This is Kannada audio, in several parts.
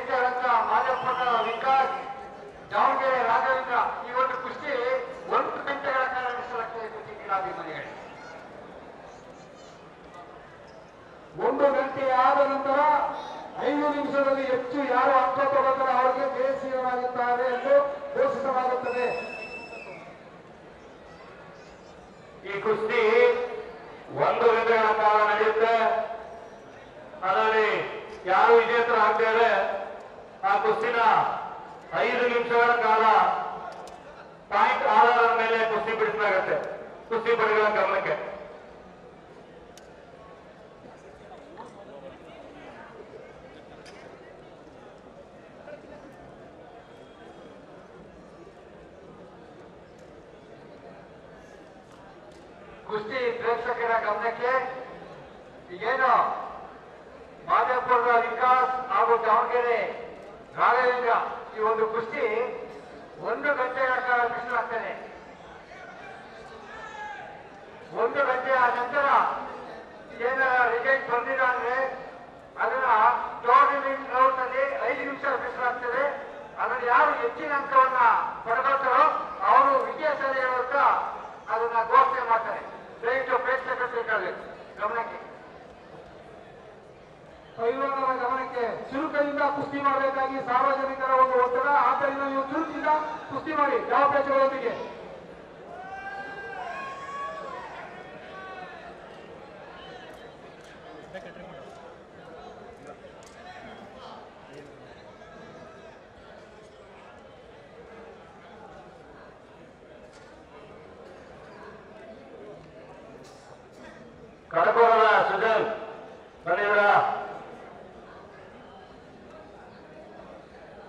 ಜಯಿಸಿದಂತ ಮಾದೇವಪುರದ ವಿಕಾಸ್, ದಾವಣಗೆರೆ ರಾಘವೇಂದ್ರ ಈ ಒಂದು ಕುಸ್ತಿ 1 ಗಂಟೆಗಳ ಕಾಲ ನಡೆಸಲಾಗ್ತದೆ. ಕುಸ್ತಿ ಕ್ರೀಡಾಭಿಮಾನಿಗಳೇ, 1 ಗಂಟೆ ಆದ ನಂತರ 5 ನಿಮಿಷದಲ್ಲಿ ಹೆಚ್ಚು ಯಾರು ಅಂಕ ತಗೊಳ್ತಾರೆ ಅವರಿಗೆ ಜಯಶೀಲರಾಗುತ್ತಾರೆ ಎಂದು ಘೋಷಿಸಲಾಗುತ್ತದೆ. ಈ ಕುಸ್ತಿ 1 ಗಂಟೆಗಳ ಕಾಲ ನಡೆಯುತ್ತೆ. ಅದರಲ್ಲಿ ಯಾರು ವಿಜೇತರ ಆಗ್ತಾರೆ ಆ ಕುಸ್ತಿನ 5 ನಿಮಿಷಗಳ ಕಾಲ ಪಾಯಿಂಟ್ ಆಧಾರದ ಮೇಲೆ ಕುಸ್ತಿ ಬಿಡಿಸಲಾಗುತ್ತೆ ಕುಸ್ತಿಪಟುಗಳ ಗಮನಕ್ಕೆ. ಕುಸ್ತಿ ಪ್ರೇಕ್ಷಕರ ಗಮನಕ್ಕೆ ಈಗೇನು ಮಾದೇವಪುರದ ವಿಕಾಸ್ ಹಾಗೂ ದಾವಣಗೆರೆ ರಾಘವೇಂದ್ರ ಈ ಒಂದು ಕುಸ್ತಿ 1 ಗಂಟೆಗಳ ಕಾಲ ನಡೆಸಲಾಗ್ತದೆ. 1 ಗಂಟೆಯ ನಂತರ ಏನಾರ ರಿಸಲ್ಟ್ ಬಂದಿಲ್ಲ ಅಂದ್ರೆ ಅದನ್ನ ಟೂರ್ನಿಮೆಂಟ್ ರೌಂಡ್ ಅಲ್ಲಿ 5 ನಿಮಿಷ ನಡೆಸಲಾಗ್ತದೆ. ಅದನ್ನು ಯಾರು ಹೆಚ್ಚಿನ ಅಂಕವನ್ನ ಪಡೆದುತ್ತಾರೋ ಅವರು ವಿಜಯಶಾಲಿಗಳು ಅಂತ ಅದನ್ನ ಘೋಷಣೆ ಮಾಡ್ತಾರೆ. ದಯವಿಟ್ಟು ಪ್ರೇಕ್ಷಕರ ಗಮನಕ್ಕೆ, ಪೈಲ್ವಾನರ ಗಮನಕ್ಕೆ, ಚುರುಕಿನಿಂದ ಕುಸ್ತಿ ಮಾಡಬೇಕಾಗಿ ಸಾರ್ವಜನಿಕರ ಒಂದು ಒತ್ತಡ. ಆದ್ದರಿಂದ ನೀವು ಚುರುಕಿನಿಂದ ಕುಸ್ತಿ ಮಾಡಿ ಜವಾಬ್ದಾರಿಗಳೊಂದಿಗೆ. ಕಡಕೋರದ ಸುಜನ್ ಬಂದಿದ್ರ?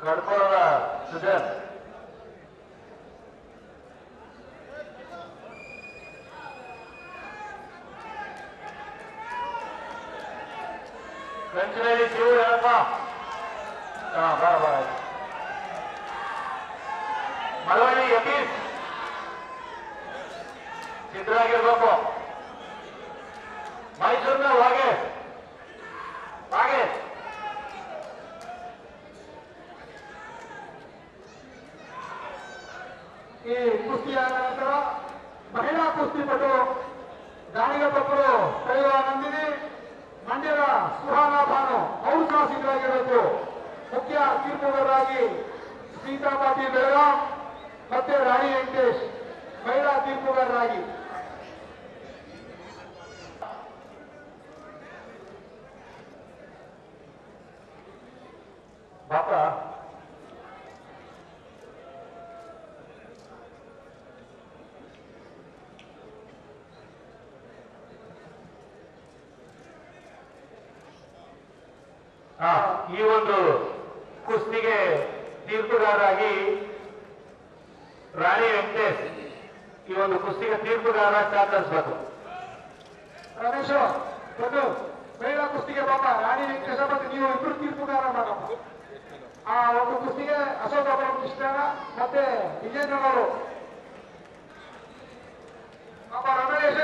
ಕಡಕೋರದ ಸುಜನ್ ಕಂಚಿನಲ್ಲಿ ಶಿವರು ಹೇಳಪ್ಪ. ಬರ ಮಳವಳ್ಳಿ ಯತೀಶ್ ಸಿದ್ಧರಾಗಿರ್ಬೇಕು. ಮೈಸೂರಿನ ಹಾಗೆ ಈ ಕುಸ್ತಿಯಾದ ನಂತರ ಮಹಿಳಾ ಕುಸ್ತಿಪಟು ದಾನಿಗಪ್ಪರು ಕಳೆಯುವ ನಂದಿನಿ, ಮಂಡ್ಯದ ಸುಹಾನ ಭಾನು ಅವರು ಸಹ ಸಿದ್ಧರಾಗಿರಬೇಕು. ಮುಖ್ಯ ತೀರ್ಪುಗಾರರಾಗಿ ಸ್ಮಿತಾ ಪಾಟೀಲ್ ಬೆಳಗಾಂ ಮತ್ತೆ ರಾಣಿ ವೆಂಕಟೇಶ್ ಮಹಿಳಾ ತೀರ್ಪುಗಾರರಾಗಿ. ಬಾಪ ಈ ಒಂದು ಕುಸ್ತಿಗೆ ತೀರ್ಪುಗಾರರಾಗಿ ರಾಣಿ ವೆಂಕಟೇಶ್ ಈ ಒಂದು ಕುಸ್ತಿಗೆ ತೀರ್ಪುಗಾರ ಸಹಕರಿಸಬೇಕು. ರಮೇಶ್ ಬಂದು ಮಹಿಳಾ ಕುಸ್ತಿಗೆ ಪಾಪ ರಾಣಿ ವೆಂಕಟೇಶ ಮತ್ತು ನೀವು ಇಬ್ಬರು ತೀರ್ಪುಗಾರ ಮಾಡಪ್ಪ. ಆ ಒಂದು ಕುಸ್ತಿಗೆ ಅಶೋಕ ಕೃಷ್ಣ ಮತ್ತೆ ವಿಜೇಂದ್ರನವರು ಪಾಪ ರಮೇಶ್